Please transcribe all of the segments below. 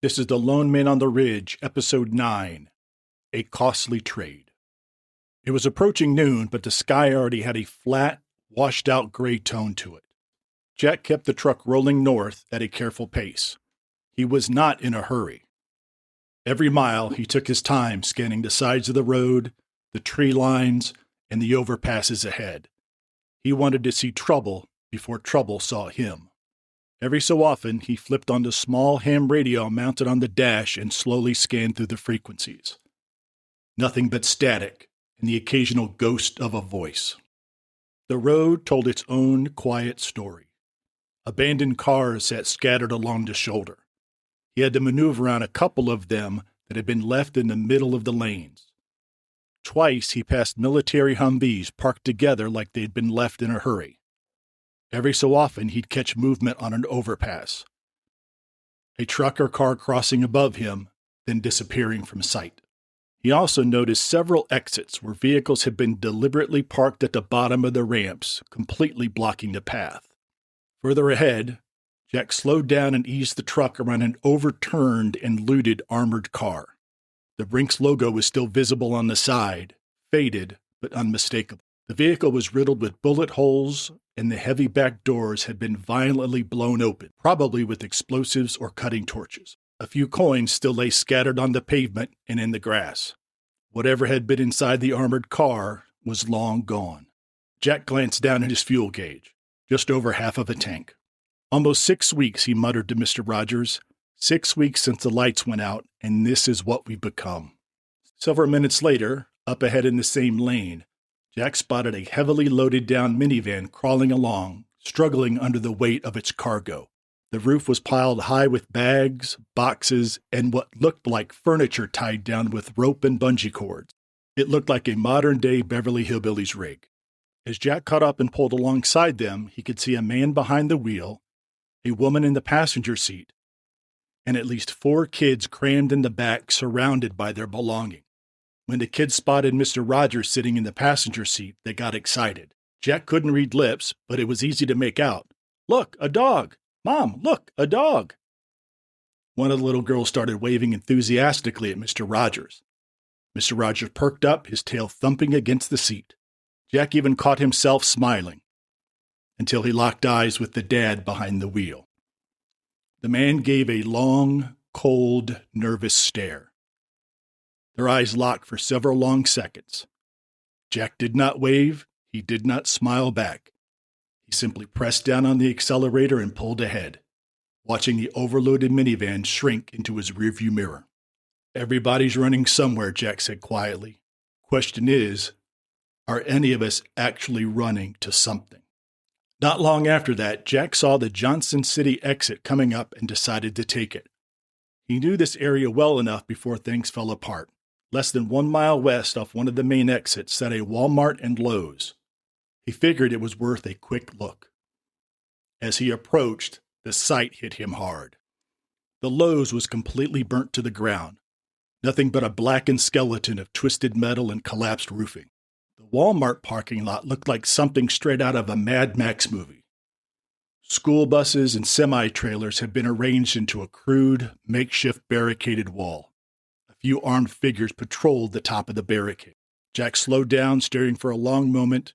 This is The Lone Man on the Ridge, Episode 9, A Costly Trade. It was approaching noon, but the sky already had a flat, washed-out gray tone to it. Jack kept the truck rolling north at a careful pace. He was not in a hurry. Every mile, he took his time scanning the sides of the road, the tree lines, and the overpasses ahead. He wanted to see trouble before trouble saw him. Every so often, he flipped on the small ham radio mounted on the dash and slowly scanned through the frequencies. Nothing but static and the occasional ghost of a voice. The road told its own quiet story. Abandoned cars sat scattered along the shoulder. He had to maneuver around a couple of them that had been left in the middle of the lanes. Twice he passed military Humvees parked together like they'd been left in a hurry. Every so often, he'd catch movement on an overpass. A truck or car crossing above him, then disappearing from sight. He also noticed several exits where vehicles had been deliberately parked at the bottom of the ramps, completely blocking the path. Further ahead, Jack slowed down and eased the truck around an overturned and looted armored car. The Brinks logo was still visible on the side, faded but unmistakable. The vehicle was riddled with bullet holes, and the heavy back doors had been violently blown open, probably with explosives or cutting torches. A few coins still lay scattered on the pavement and in the grass. Whatever had been inside the armored car was long gone. Jack glanced down at his fuel gauge, just over half of a tank. Almost 6 weeks, he muttered to Mr. Rogers. 6 weeks since the lights went out, and this is what we've become. Several minutes later, up ahead in the same lane, Jack spotted a heavily loaded down minivan crawling along, struggling under the weight of its cargo. The roof was piled high with bags, boxes, and what looked like furniture tied down with rope and bungee cords. It looked like a modern-day Beverly Hillbillies rig. As Jack caught up and pulled alongside them, he could see a man behind the wheel, a woman in the passenger seat, and at least 4 kids crammed in the back surrounded by their belongings. When the kids spotted Mr. Rogers sitting in the passenger seat, they got excited. Jack couldn't read lips, but it was easy to make out. "Look, a dog! Mom, look, a dog!" One of the little girls started waving enthusiastically at Mr. Rogers. Mr. Rogers perked up, his tail thumping against the seat. Jack even caught himself smiling, until he locked eyes with the dad behind the wheel. The man gave a long, cold, nervous stare. Their eyes locked for several long seconds. Jack did not wave. He did not smile back. He simply pressed down on the accelerator and pulled ahead, watching the overloaded minivan shrink into his rearview mirror. "Everybody's running somewhere," Jack said quietly. "Question is, are any of us actually running to something?" Not long after that, Jack saw the Johnson City exit coming up and decided to take it. He knew this area well enough before things fell apart. Less than 1 mile west off one of the main exits sat a Walmart and Lowe's. He figured it was worth a quick look. As he approached, the sight hit him hard. The Lowe's was completely burnt to the ground, nothing but a blackened skeleton of twisted metal and collapsed roofing. The Walmart parking lot looked like something straight out of a Mad Max movie. School buses and semi-trailers had been arranged into a crude, makeshift barricaded wall. A few armed figures patrolled the top of the barricade. Jack slowed down, staring for a long moment.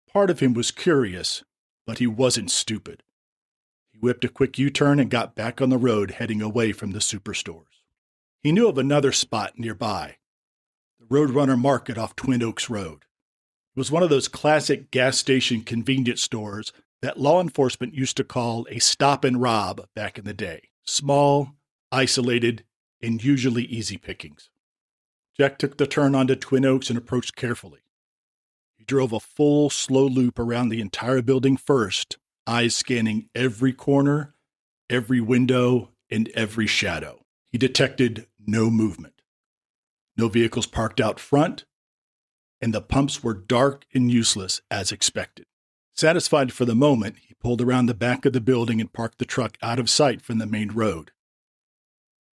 Part of him was curious, but he wasn't stupid. He whipped a quick U-turn and got back on the road, heading away from the superstores. He knew of another spot nearby, the Roadrunner Market off Twin Oaks Road. It was one of those classic gas station convenience stores that law enforcement used to call a stop and rob back in the day. Small, isolated, and usually easy pickings. Jack took the turn onto Twin Oaks and approached carefully. He drove a full, slow loop around the entire building first, eyes scanning every corner, every window, and every shadow. He detected no movement. No vehicles parked out front, and the pumps were dark and useless as expected. Satisfied for the moment, he pulled around the back of the building and parked the truck out of sight from the main road.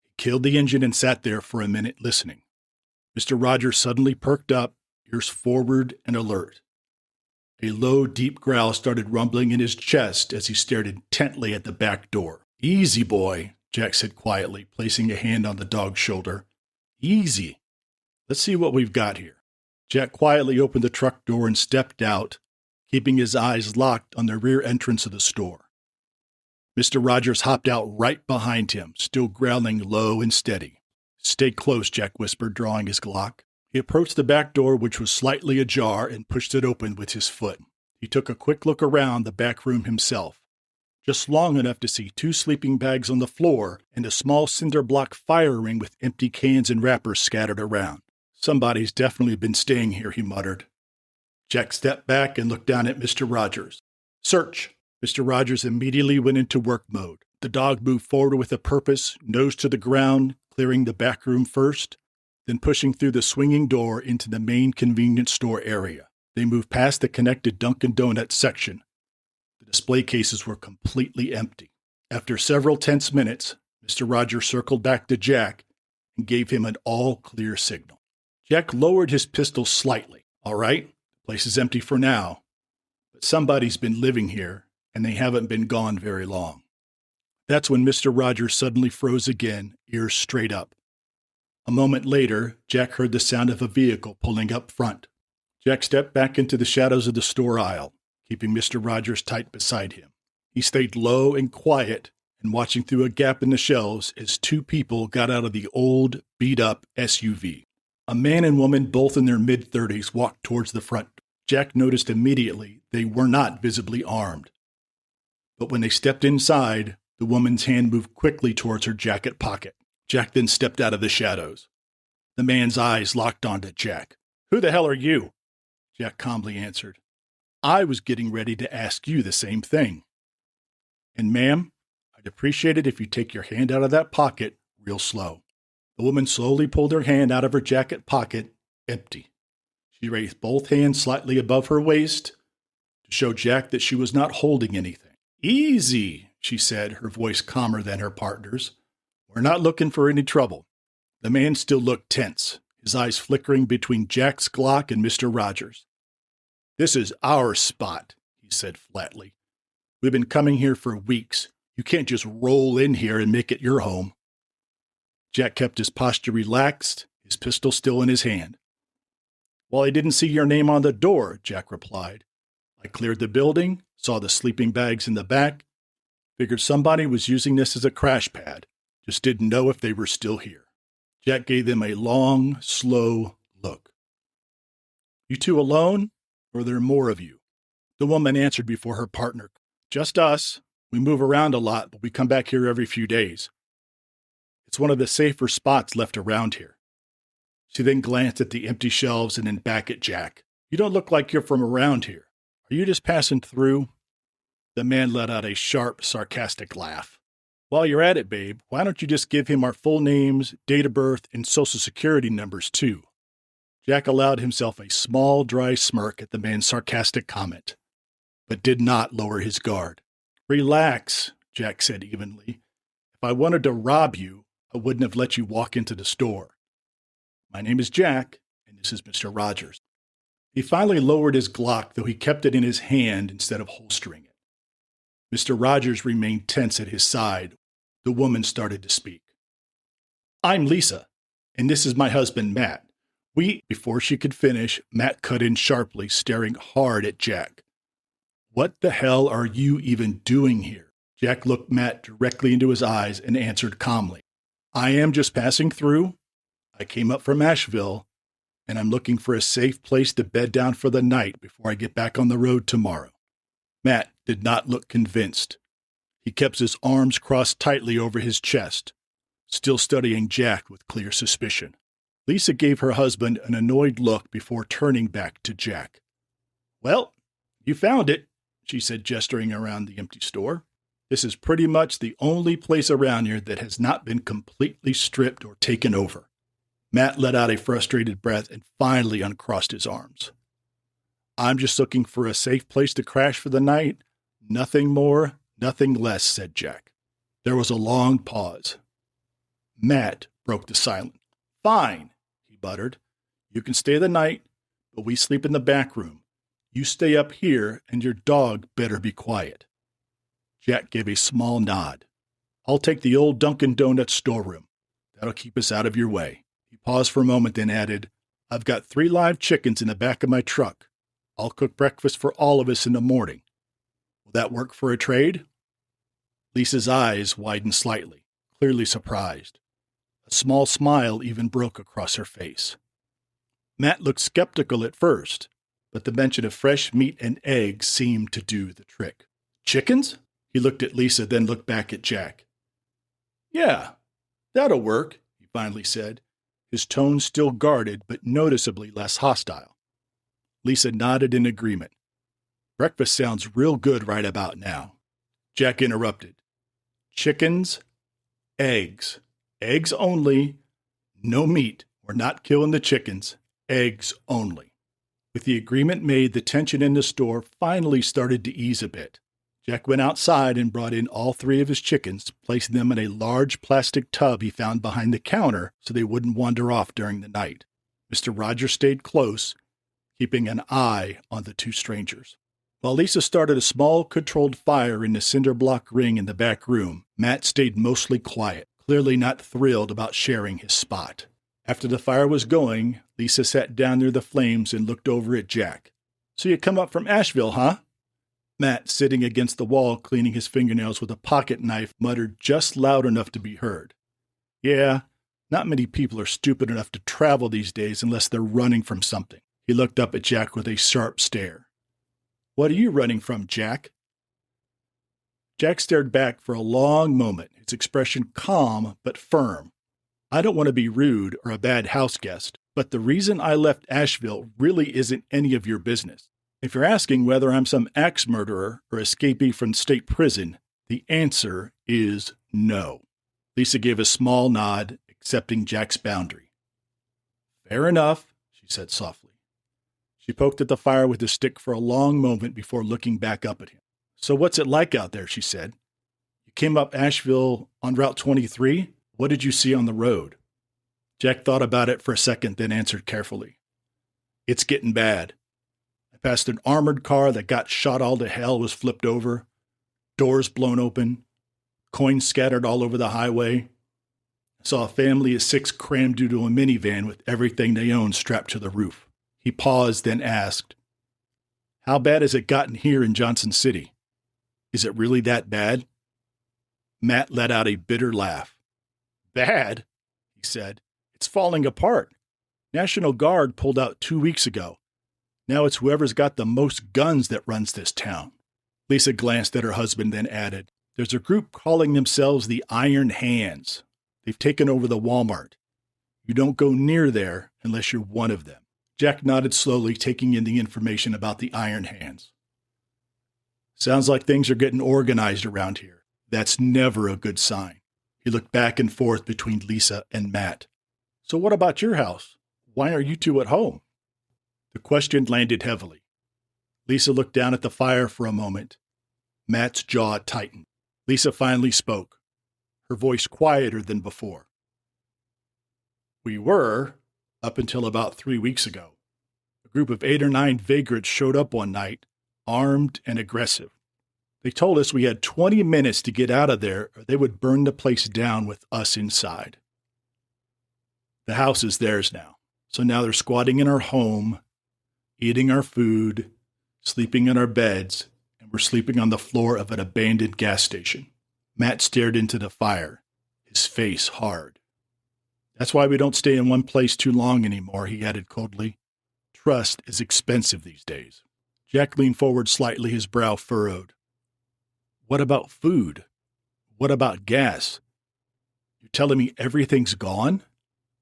He killed the engine and sat there for a minute listening. Mr. Rogers suddenly perked up, ears forward and alert. A low, deep growl started rumbling in his chest as he stared intently at the back door. "Easy, boy. Jack said quietly, placing a hand on the dog's shoulder. Easy. Let's see what we've got here. Jack quietly opened the truck door and stepped out, keeping his eyes locked on the rear entrance of the store. Mr. Rogers hopped out right behind him, still growling low and steady. Stay close, Jack whispered, drawing his Glock. He approached the back door, which was slightly ajar, and pushed it open with his foot. He took a quick look around the back room himself, just long enough to see 2 sleeping bags on the floor and a small cinder block fire ring with empty cans and wrappers scattered around. Somebody's definitely been staying here, he muttered. Jack stepped back and looked down at Mr. Rogers. Search. Mr. Rogers immediately went into work mode. The dog moved forward with a purpose, nose to the ground, clearing the back room first, then pushing through the swinging door into the main convenience store area. They moved past the connected Dunkin' Donuts section. The display cases were completely empty. After several tense minutes, Mr. Rogers circled back to Jack and gave him an all-clear signal. Jack lowered his pistol slightly. All right, the place is empty for now, but somebody's been living here, and they haven't been gone very long. That's when Mr. Rogers suddenly froze again, ears straight up. A moment later, Jack heard the sound of a vehicle pulling up front. Jack stepped back into the shadows of the store aisle, keeping Mr. Rogers tight beside him. He stayed low and quiet and watching through a gap in the shelves as 2 people got out of the old, beat-up SUV. A man and woman, both in their mid-30s, walked towards the front. Jack noticed immediately they were not visibly armed. But when they stepped inside, the woman's hand moved quickly towards her jacket pocket. Jack then stepped out of the shadows. The man's eyes locked onto Jack. Who the hell are you? Jack calmly answered. I was getting ready to ask you the same thing. And ma'am, I'd appreciate it if you take your hand out of that pocket real slow. The woman slowly pulled her hand out of her jacket pocket, empty. She raised both hands slightly above her waist to show Jack that she was not holding anything. Easy, she said, her voice calmer than her partner's. We're not looking for any trouble. The man still looked tense, his eyes flickering between Jack's Glock and Mr. Rogers. This is our spot, he said flatly. We've been coming here for weeks. You can't just roll in here and make it your home. Jack kept his posture relaxed, his pistol still in his hand. Well, I didn't see your name on the door, Jack replied. I cleared the building, saw the sleeping bags in the back, figured somebody was using this as a crash pad, just didn't know if they were still here. Jack gave them a long, slow look. You 2 alone, or are there more of you? The woman answered before her partner. Just us. We move around a lot, but we come back here every few days. It's one of the safer spots left around here. She then glanced at the empty shelves and then back at Jack. You don't look like you're from around here. Are you just passing through? The man let out a sharp, sarcastic laugh. While you're at it, babe, why don't you just give him our full names, date of birth, and social security numbers, too? Jack allowed himself a small, dry smirk at the man's sarcastic comment, but did not lower his guard. Relax, Jack said evenly. If I wanted to rob you, I wouldn't have let you walk into the store. My name is Jack, and this is Mr. Rogers. He finally lowered his Glock, though he kept it in his hand instead of holstering it. Mr. Rogers remained tense at his side. The woman started to speak. I'm Lisa, and this is my husband, Matt. Before she could finish, Matt cut in sharply, staring hard at Jack. What the hell are you even doing here? Jack looked Matt directly into his eyes and answered calmly. I am just passing through. I came up from Asheville, and I'm looking for a safe place to bed down for the night before I get back on the road tomorrow. Matt did not look convinced. He kept his arms crossed tightly over his chest, still studying Jack with clear suspicion. Lisa gave her husband an annoyed look before turning back to Jack. Well, you found it, she said, gesturing around the empty store. This is pretty much the only place around here that has not been completely stripped or taken over. Matt let out a frustrated breath and finally uncrossed his arms. I'm just looking for a safe place to crash for the night. Nothing more, nothing less, said Jack. There was a long pause. Matt broke the silence. Fine, he muttered. You can stay the night, but we sleep in the back room. You stay up here, and your dog better be quiet. Jack gave a small nod. I'll take the old Dunkin' Donuts storeroom. That'll keep us out of your way. He paused for a moment, then added, I've got 3 live chickens in the back of my truck. I'll cook breakfast for all of us in the morning. Will that work for a trade? Lisa's eyes widened slightly, clearly surprised. A small smile even broke across her face. Matt looked skeptical at first, but the mention of fresh meat and eggs seemed to do the trick. Chickens? He looked at Lisa, then looked back at Jack. Yeah, that'll work, he finally said, his tone still guarded but noticeably less hostile. Lisa nodded in agreement. Breakfast sounds real good right about now. Jack interrupted. Chickens, eggs. Eggs only. No meat. We're not killing the chickens. Eggs only. With the agreement made, the tension in the store finally started to ease a bit. Jack went outside and brought in all 3 of his chickens, placing them in a large plastic tub he found behind the counter so they wouldn't wander off during the night. Mr. Rogers stayed close, keeping an eye on the 2 strangers. While Lisa started a small, controlled fire in the cinder block ring in the back room, Matt stayed mostly quiet, clearly not thrilled about sharing his spot. After the fire was going, Lisa sat down near the flames and looked over at Jack. So you come up from Asheville, huh? Matt, sitting against the wall cleaning his fingernails with a pocket knife, muttered just loud enough to be heard. Yeah, not many people are stupid enough to travel these days unless they're running from something. He looked up at Jack with a sharp stare. What are you running from, Jack? Jack stared back for a long moment, his expression calm but firm. I don't want to be rude or a bad house guest, but the reason I left Asheville really isn't any of your business. If you're asking whether I'm some axe murderer or escapee from state prison, the answer is no. Lisa gave a small nod, accepting Jack's boundary. Fair enough, she said softly. She poked at the fire with a stick for a long moment before looking back up at him. So what's it like out there, she said. You came up Asheville on Route 23? What did you see on the road? Jack thought about it for a second, then answered carefully. It's getting bad. I passed an armored car that got shot all to hell, was flipped over, doors blown open, coins scattered all over the highway. I saw a family of 6 crammed into a minivan with everything they owned strapped to the roof. He paused, then asked, How bad has it gotten here in Johnson City? Is it really that bad? Matt let out a bitter laugh. Bad, he said. It's falling apart. National Guard pulled out 2 weeks ago. Now it's whoever's got the most guns that runs this town. Lisa glanced at her husband, then added, There's a group calling themselves the Iron Hands. They've taken over the Walmart. You don't go near there unless you're one of them. Jack nodded slowly, taking in the information about the Iron Hands. Sounds like things are getting organized around here. That's never a good sign. He looked back and forth between Lisa and Matt. So what about your house? Why are you 2 at home? The question landed heavily. Lisa looked down at the fire for a moment. Matt's jaw tightened. Lisa finally spoke, her voice quieter than before. We were, up until about 3 weeks ago. A group of 8 or 9 vagrants showed up one night, armed and aggressive. They told us we had 20 minutes to get out of there or they would burn the place down with us inside. The house is theirs now, so now they're squatting in our home, eating our food, sleeping in our beds, and we're sleeping on the floor of an abandoned gas station. Matt stared into the fire, his face hard. That's why we don't stay in one place too long anymore, he added coldly. Trust is expensive these days. Jack leaned forward slightly, his brow furrowed. What about food? What about gas? You're telling me everything's gone?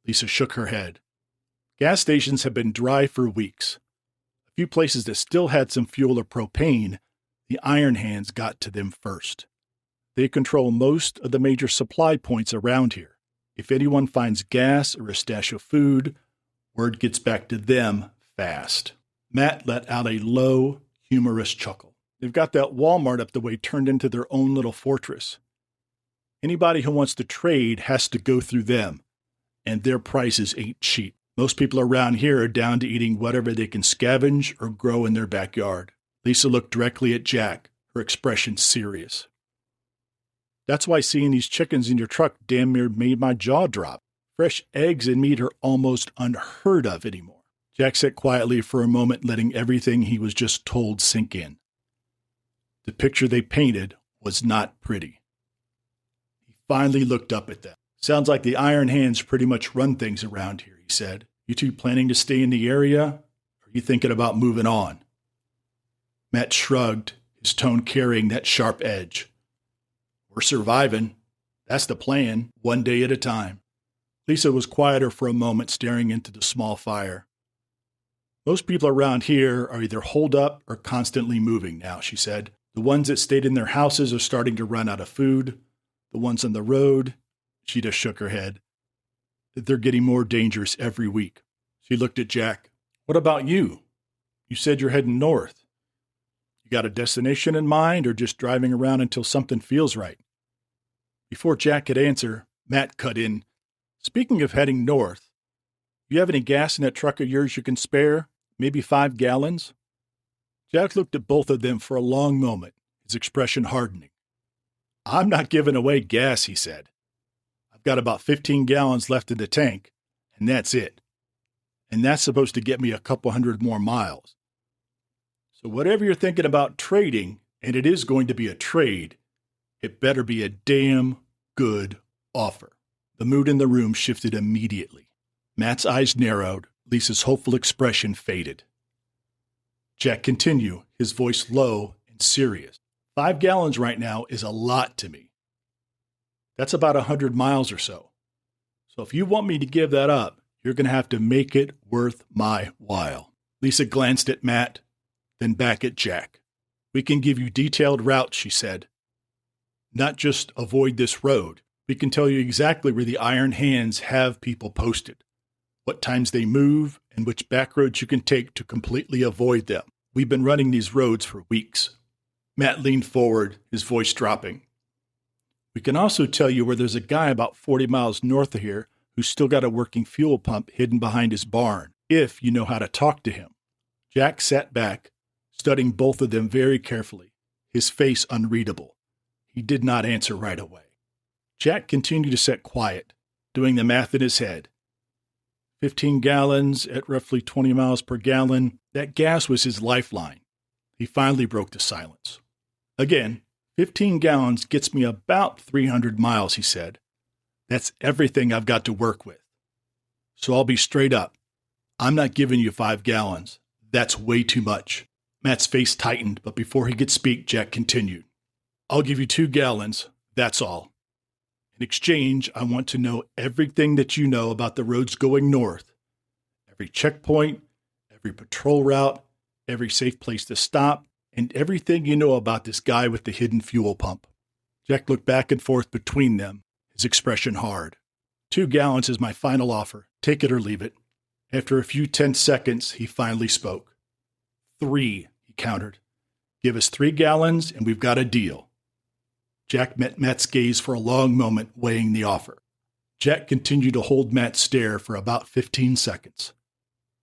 Lisa shook her head. Gas stations have been dry for weeks. A few places that still had some fuel or propane, the Iron Hands got to them first. They control most of the major supply points around here. If anyone finds gas or a stash of food, word gets back to them fast. Matt let out a low, humorous chuckle. They've got that Walmart up the way turned into their own little fortress. Anybody who wants to trade has to go through them, and their prices ain't cheap. Most people around here are down to eating whatever they can scavenge or grow in their backyard. Lisa looked directly at Jack, her expression serious. That's why seeing these chickens in your truck damn near made my jaw drop. Fresh eggs and meat are almost unheard of anymore. Jack sat quietly for a moment, letting everything he was just told sink in. The picture they painted was not pretty. He finally looked up at them. Sounds like the Iron Hands pretty much run things around here, he said. You two planning to stay in the area? Or are you thinking about moving on? Matt shrugged, his tone carrying that sharp edge. We're surviving. That's the plan, one day at a time. Lisa was quieter for a moment, staring into the small fire. Most people around here are either holed up or constantly moving now, she said. The ones that stayed in their houses are starting to run out of food. The ones on the road, she just shook her head. They're getting more dangerous every week. She looked at Jack. What about you? You said you're heading north. You got a destination in mind or just driving around until something feels right? Before Jack could answer, Matt cut in. Speaking of heading north, you have any gas in that truck of yours you can spare? Maybe 5 gallons? Jack looked at both of them for a long moment, his expression hardening. I'm not giving away gas, he said. I've got about 15 gallons left in the tank, and that's it. And that's supposed to get me a couple hundred more miles. So whatever you're thinking about trading, and it is going to be a trade, it better be a damn good offer. The mood in the room shifted immediately. Matt's eyes narrowed. Lisa's hopeful expression faded. Jack continued, his voice low and serious. 5 gallons right now is a lot to me. That's about 100 miles or so. So if you want me to give that up, you're going to have to make it worth my while. Lisa glanced at Matt, then back at Jack. We can give you detailed routes, she said. Not just avoid this road. We can tell you exactly where the Iron Hands have people posted, what times they move, and which back roads you can take to completely avoid them. We've been running these roads for weeks. Matt leaned forward, his voice dropping. We can also tell you where there's a guy about 40 miles north of here who's still got a working fuel pump hidden behind his barn, if you know how to talk to him. Jack sat back, studying both of them very carefully, his face unreadable. He did not answer right away. Jack continued to sit quiet, doing the math in his head. 15 gallons at roughly 20 miles per gallon, that gas was his lifeline. He finally broke the silence. Again, 15 gallons gets me about 300 miles, he said. That's everything I've got to work with. So I'll be straight up. I'm not giving you 5 gallons. That's way too much. Matt's face tightened, but before he could speak, Jack continued. I'll give you 2 gallons, that's all. In exchange, I want to know everything that you know about the roads going north. Every checkpoint, every patrol route, every safe place to stop, and everything you know about this guy with the hidden fuel pump. Jack looked back and forth between them, his expression hard. 2 gallons is my final offer. Take it or leave it. After a few tense seconds, he finally spoke. 3, he countered. Give us 3 gallons and we've got a deal. Jack met Matt's gaze for a long moment, weighing the offer. Jack continued to hold Matt's stare for about 15 seconds,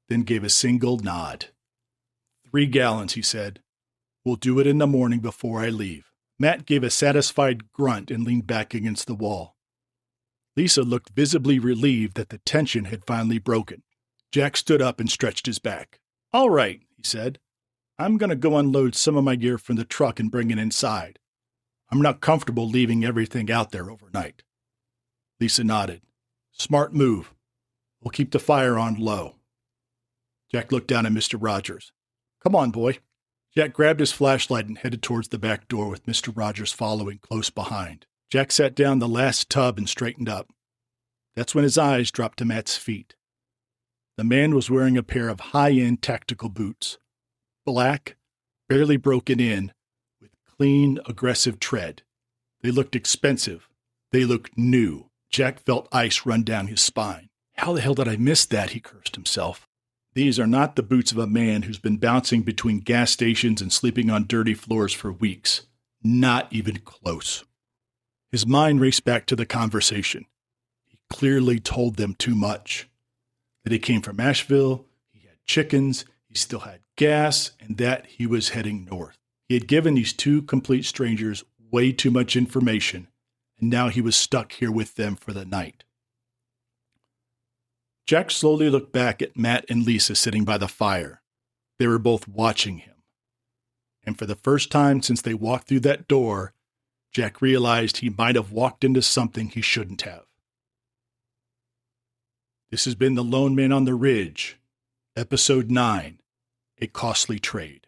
then gave a single nod. 3 gallons, he said. We'll do it in the morning before I leave. Matt gave a satisfied grunt and leaned back against the wall. Lisa looked visibly relieved that the tension had finally broken. Jack stood up and stretched his back. All right, he said. I'm going to go unload some of my gear from the truck and bring it inside. I'm not comfortable leaving everything out there overnight. Lisa nodded. Smart move. We'll keep the fire on low. Jack looked down at Mr. Rogers. Come on, boy. Jack grabbed his flashlight and headed towards the back door with Mr. Rogers following close behind. Jack sat down the last tub and straightened up. That's when his eyes dropped to Matt's feet. The man was wearing a pair of high-end tactical boots. Black, barely broken in, with clean, aggressive tread. They looked expensive. They looked new. Jack felt ice run down his spine. How the hell did I miss that? He cursed himself. These are not the boots of a man who's been bouncing between gas stations and sleeping on dirty floors for weeks. Not even close. His mind raced back to the conversation. He clearly told them too much. That he came from Asheville, he had chickens, he still had gas, and that he was heading north. He had given these 2 complete strangers way too much information, and now he was stuck here with them for the night. Jack slowly looked back at Matt and Lisa sitting by the fire. They were both watching him. And for the first time since they walked through that door, Jack realized he might have walked into something he shouldn't have. This has been The Lone Man on the Ridge, Episode 9, A Costly Trade.